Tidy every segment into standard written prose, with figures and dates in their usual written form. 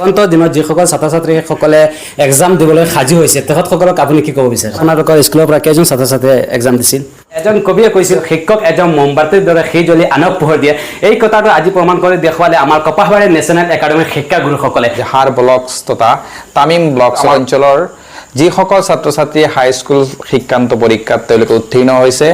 আগন্তুক দিনত যিসকল ছাত্ৰ ছাত্ৰীসকলে এক্সাম দিবলৈ সাজু হৈছে তেখেতসকলক আপুনি কি ক'ব বিচাৰে আপোনালোকৰ স্কুলৰ পৰা কেইজন ছাত্ৰ ছাত্ৰীয়ে এক্সাম দিছিল এজন কবিয়ে কৈছিল শিক্ষক এজন মমবাতিৰ দৰে সেই জ্বলি আনক পোহৰ দিয়ে এই কথাটো আজি প্ৰমাণ কৰি দেখুৱালে আমাৰ কপাহবাৰী নেশ্যনেল একাডেমীৰ শিক্ষাগুৰুসকলে হাৰ ব্লকস তথা তামিম ব্লকস অঞ্চলৰ যিসকল ছাত্ৰ ছাত্ৰী হাইস্কুল শিক্ষান্ত পৰীক্ষাত তেওঁলোকে উত্তীৰ্ণ হৈছে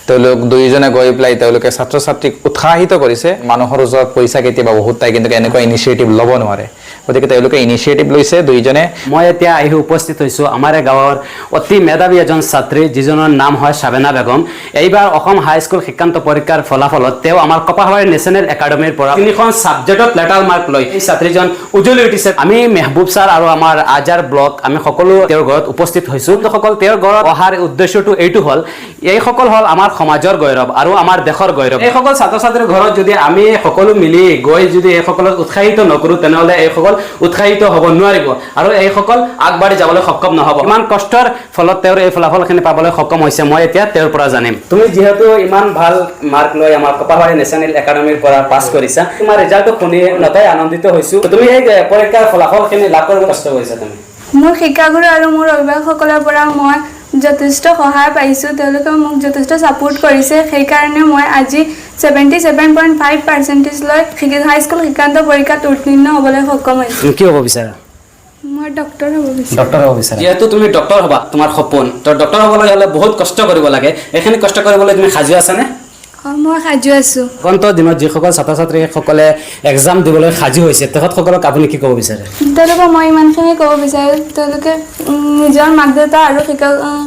তেওঁলোক দুইজনে গৈ পেলাই তেওঁলোকে ছাত্ৰ ছাত্ৰীক উৎসাহিত কৰিছে মানুহৰ ওচৰত পইচা কেতিয়াবা বহুত পায় কিন্তু এনেকুৱা ইনিচিয়েটিভ ল'ব নোৱাৰে গতিকে তেওঁলোকে ইনিচিয়েটিভ লৈছে দুইজনে মই এতিয়া আহি উপস্থিত হৈছোঁ আমাৰ গাঁৱৰ অতি মেধাৱী এজন ছাত্ৰী যিজনৰ নাম হয় সাবেনা বেগম এইবাৰ অসম হাইস্কুল শিক্ষান্ত পৰীক্ষাৰ ফলাফলত তেওঁ আমাৰ কপাহবাৰী নেশ্যনেল একাডেমীৰ পৰা তিনিখন ছাবজেক্টত লেটাৰ মাৰ্ক লৈ এই ছাত্ৰীজন উজ্বলি উঠিছে আমি মেহবুব ছাৰ আৰু আমাৰ আজাৰ ব্লক আমি সকলো তেওঁৰ ঘৰত উপস্থিত হৈছোঁ সকল তেওঁৰ ঘৰত অহাৰ উদ্দেশ্যটো এইটো হ'ল এইসকল হ'ল আমাৰ সমাজৰ গৌৰৱ আৰু আমাৰ দেশৰ গৌৰৱ এইসকল ছাত্ৰ ছাত্ৰীৰ ঘৰত যদি আমি সকলো মিলি গৈ যদি এইসকলক উৎসাহিত নকৰোঁ তেনেহ'লে এইসকল উৎসাহিত হ'ব নোৱাৰিব আৰু এইসকল আগবাঢ়ি যাবলৈ সক্ষম নহ'ব ইমান কষ্টৰ ফলত তেওঁৰ এই ফলাফলখিনি পাবলৈ সক্ষম হৈছে মই এতিয়া তেওঁৰ পৰা জানিম তুমি যিহেতু ইমান ভাল মাৰ্ক লৈ আমাৰ কপাহবাৰী নেশ্যনেল একাডেমীৰ পৰা পাছ কৰিছা তোমাৰ ৰিজাল্টটো শুনি নথৈ আনন্দিত হৈছোঁ তুমি এই পৰীক্ষাৰ ফলাফলখিনি লাভ কৰিবলৈ কষ্ট কৰিছা তুমি মোৰ শিক্ষাগুৰু আৰু মোৰ অভিভাৱকসকলৰ পৰা মই যথেষ্ট সহায় পাইছোঁ তেওঁলোকে মোক যথেষ্ট ছাপোৰ্ট কৰিছে সেইকাৰণে মই আজি 77.5% লৈ হাইস্কুল শিক্ষান্ত পৰীক্ষাত উত্তীৰ্ণ হ'বলৈ সক্ষম হৈছোঁ তুমি কি হ'ব বিচাৰা মই ডক্টৰ হ'ব বিচাৰোঁ ডক্টৰ হ'ব বিচাৰা যিহেতু তুমি ডক্টৰ হ'বা তোমাৰ সপোন তো ডক্টৰ হ'বলৈ হ'লে বহুত কষ্ট কৰিব লাগে এইখিনি কষ্ট কৰিবলৈ তুমি সাজু আছানে মই সাজু আছোঁ আগন্তুক দিনত যিসকল ছাত্ৰ ছাত্ৰীসকলে এক্সাম দিবলৈ সাজু হৈছে তেখেতসকলক আপুনি কি ক'ব বিচাৰে তেওঁলোকক মই ইমানখিনি ক'ব বিচাৰোঁ তেওঁলোকে নিজৰ মাক দেউতা আৰু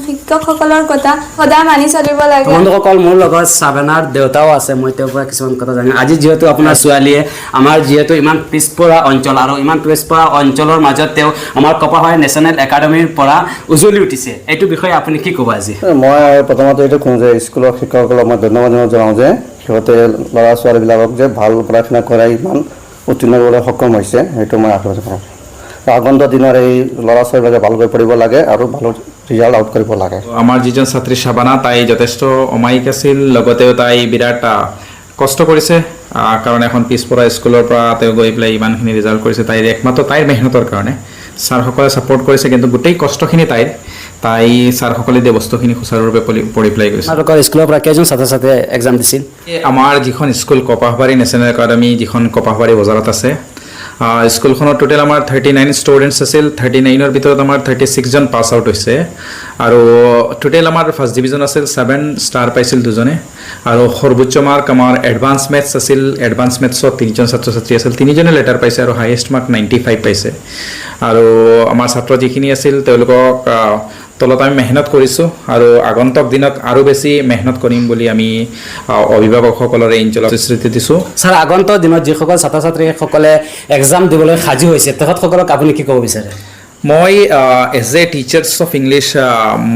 শিক্ষকসকলৰ কথা সদায় মানি চলিব লাগে বন্ধুসকল মোৰ লগত সাবেনাৰ দেউতাও আছে মই তেওঁৰ পৰা কিছুমান কথা জানিম আজি যিহেতু আপোনাৰ ছোৱালীয়ে আমাৰ যিহেতু ইমান পিছপৰা অঞ্চল আৰু ইমান পিছপৰা অঞ্চলৰ মাজত তেওঁ আমাৰ কপাহবাৰী নেশ্যনেল একাডেমীৰ পৰা উজ্বলি উঠিছে এইটো বিষয়ে আপুনি কি ক'ব আজি মই প্ৰথমতে এইটো কওঁ যে স্কুলৰ শিক্ষকসকলক মই ধন্যবাদ জনাওঁ যে সিহঁতে ল'ৰা ছোৱালীবিলাকক যে ভাল পঢ়া শুনা কৰাই ইমান উত্তীৰ্ণ হ'বলৈ সক্ষম হৈছে সেইটো মই আশীৰ্বাদ কৰোঁ আগন্তুক দিনৰ এই ল'ৰা ছোৱালীবিলাকে ভালকৈ পঢ়িব লাগে আৰু ভাল ৰিজাল্ট আউট কৰিব লাগে আমাৰ যিজন ছাত্ৰী সাবানা তাই যথেষ্ট অমায়িক আছিল লগতেও তাই বিৰাট কষ্ট কৰিছে কাৰণ এখন পিছপৰা স্কুলৰ পৰা তেওঁ গৈ পেলাই ইমানখিনি ৰিজাল্ট কৰিছে তাইৰ একমাত্ৰ তাইৰ মেহনতৰ কাৰণে ছাৰসকলে ছাপোৰ্ট কৰিছে কিন্তু গোটেই কষ্টখিনি তাই ছাৰসকলে দিয়া বস্তুখিনি সুচাৰুৰূপে পঢ়ি পেলাই গৈছে আপোনালোকৰ স্কুলৰ পৰা কেইজন ছাত্ৰ ছাত্ৰীয়ে এক্সাম দিছিল আমাৰ যিখন স্কুল কপাহবাৰী নেশ্যনেল একাডেমী যিখন কপাহবাৰী বজাৰত আছে স্কুলখনত টোটেল আমাৰ 39 ষ্টুডেণ্টছ আছিল 39ৰ ভিতৰত আমাৰ 36 জন পাছ আউট হৈছে আৰু টোটেল আমাৰ ফাৰ্ষ্ট ডিভিজন আছিল 7 ষ্টাৰ পাইছিল দুজনে আৰু সৰ্বোচ্চ মাৰ্ক আমাৰ এডভান্স মেথছ আছিল এডভান্স মেথছত তিনিজন ছাত্ৰ ছাত্ৰী আছিল তিনিজনে লেটাৰ পাইছে আৰু হাইয়েষ্ট মাৰ্ক 95 পাইছে আৰু আমাৰ ছাত্ৰ যিখিনি আছিল তেওঁলোকক তলত আমি মেহনত কৰিছোঁ আৰু আগন্তুক দিনত আৰু বেছি মেহনত কৰিম বুলি আমি অভিভাৱকসকলৰ এই অঞ্চলত স্বীকৃতি দিছোঁ ছাৰ আগন্তুক দিনত যিসকল ছাত্ৰ ছাত্ৰীসকলে এক্সাম দিবলৈ সাজু হৈছে তেখেতসকলক আপুনি কি ক'ব বিচাৰে মই as a teachers of English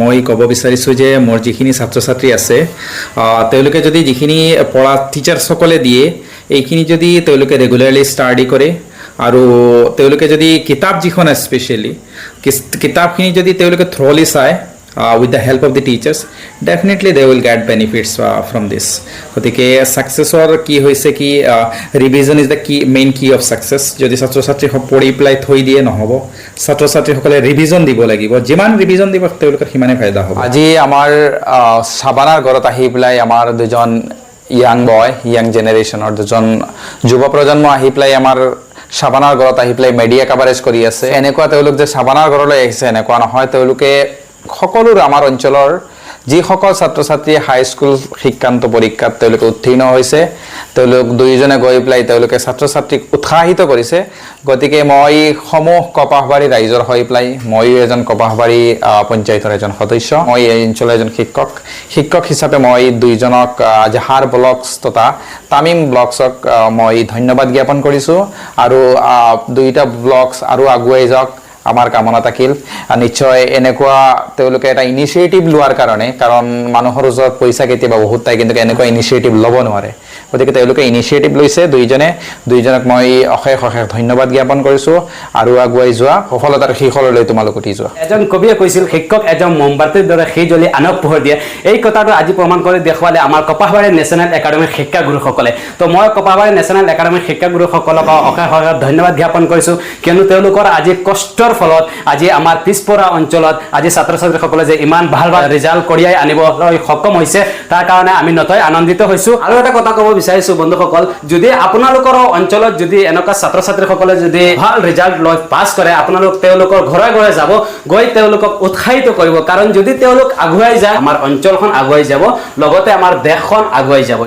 মই ক'ব বিচাৰিছোঁ যে মোৰ যিখিনি ছাত্ৰ ছাত্ৰী আছে তেওঁলোকে যদি যিখিনি পঢ়া টিচাৰ্ছসকলে দিয়ে এইখিনি যদি তেওঁলোকে ৰেগুলাৰলি ষ্টাডি কৰে আৰু তেওঁলোকে যদি কিতাপ যিখন স্পেচিয়েলি কিতাপখিনি যদি তেওঁলোকে থ্ৰলি চায় with the help of the teachers definitely they will get benefits from this গতিকে সাকসেসৰ কি হৈছে কি ৰিভিজন ইজ দ্য কি মেইন কি অফ সাকসেস যদি ছাত্ৰ ছাত্ৰী পঢ়ি পেলাই থৈ দিয়ে নহ'ব ছাত্ৰ ছাত্ৰীসকলে ৰিভিজন দিব লাগিব যিমান ৰিভিজন দিব তেওঁলোকৰ সিমানে ফায়দা হ'ব আজি আমাৰ সাবানাৰ ঘৰত আহি পেলাই আমাৰ দুজন ইয়াং জেনেৰেশ্যনৰ দুজন যুৱ প্ৰজন্ম আহি পেলাই আমাৰ সাবানাৰ ঘৰত আহি পেলাই মিডিয়া কভাৰেজ কৰি আছে এনেকুৱা তেওঁলোক যে সাবানাৰ ঘৰলৈ আহিছে এনেকুৱা নহয় তেওঁলোকে সকলোৰ আমাৰ অঞ্চলৰ যিসকল ছাত্ৰ ছাত্ৰী হাইস্কুল শিক্ষান্ত পৰীক্ষাত তেওঁলোকে উত্তীৰ্ণ হৈছে তেওঁলোক দুইজনে গৈ পেলাই তেওঁলোকে ছাত্ৰ ছাত্ৰীক উৎসাহিত কৰিছে গতিকে মই সমূহ কপাহবাৰী ৰাইজৰ হৈ পেলাই ময়ো এজন কপাহবাৰী পঞ্চায়তৰ এজন সদস্য মই এই অঞ্চলৰ এজন শিক্ষক হিচাপে মই দুইজনক জাহাৰ ব্লকছ তথা তামিম ব্লকছক মই ধন্যবাদ জ্ঞাপন কৰিছোঁ আৰু দুইটা ব্লকছ আৰু আগুৱাই যাওক আমাৰ কামনা থাকিল নিশ্চয় এনেকুৱা তেওঁলোকে এটা ইনিচিয়েটিভ লোৱাৰ কাৰণে কাৰণ মানুহৰ ওচৰত পইচা কেতিয়াবা বহুত থাকে কিন্তু এনেকুৱা ইনিচিয়েটিভ ল'ব নোৱাৰে গতিকে তেওঁলোকে ইনিচিয়েটিভ লৈছে দুইজনক মই অশেষ ধন্যবাদ জ্ঞাপন কৰিছোঁ আৰু আগুৱাই যোৱা সফলতাৰ শিখৰলৈ তোমালোক উঠি যোৱা এজন কবিয়ে কৈছিল শিক্ষক এজন মমবাতিৰ দৰে সেই জ্বলি আনক পোহৰ দিয়ে এই কথাটো আজি প্ৰমাণ কৰি দেখুৱালে আমাৰ কপাহবাৰী নেশ্যনেল একাডেমীৰ শিক্ষাগুৰুসকলে তো মই কপাহবাৰী নেশ্যনেল একাডেমীৰ শিক্ষাগুৰুসকলক অশেষ ধন্যবাদ জ্ঞাপন কৰিছোঁ কিয়নো তেওঁলোকৰ আজি কষ্টৰ ফলত আজি আমাৰ পিছপৰা অঞ্চলত আজি ছাত্ৰ ছাত্ৰীসকলে যে ইমান ভাল ৰিজাল্ট কঢ়িয়াই আনিবলৈ সক্ষম হৈছে তাৰ কাৰণে আমি নথৈ আনন্দিত হৈছোঁ আৰু এটা কথা ক'ব বিচাৰিছোঁ বন্ধুসকল যদি আপোনালোকৰ অঞ্চলত যদি এনেকুৱা ছাত্ৰ ছাত্ৰীসকলে যদি ভাল ৰিজাল্ট লৈ পাছ কৰে আপোনালোক তেওঁলোকৰ ঘৰে ঘৰে যাব গৈ তেওঁলোকক উৎসাহিত কৰিব কাৰণ যদি তেওঁলোক আগুৱাই যায় আমাৰ অঞ্চলখন আগুৱাই যাব লগতে আমাৰ দেশখন আগুৱাই যাব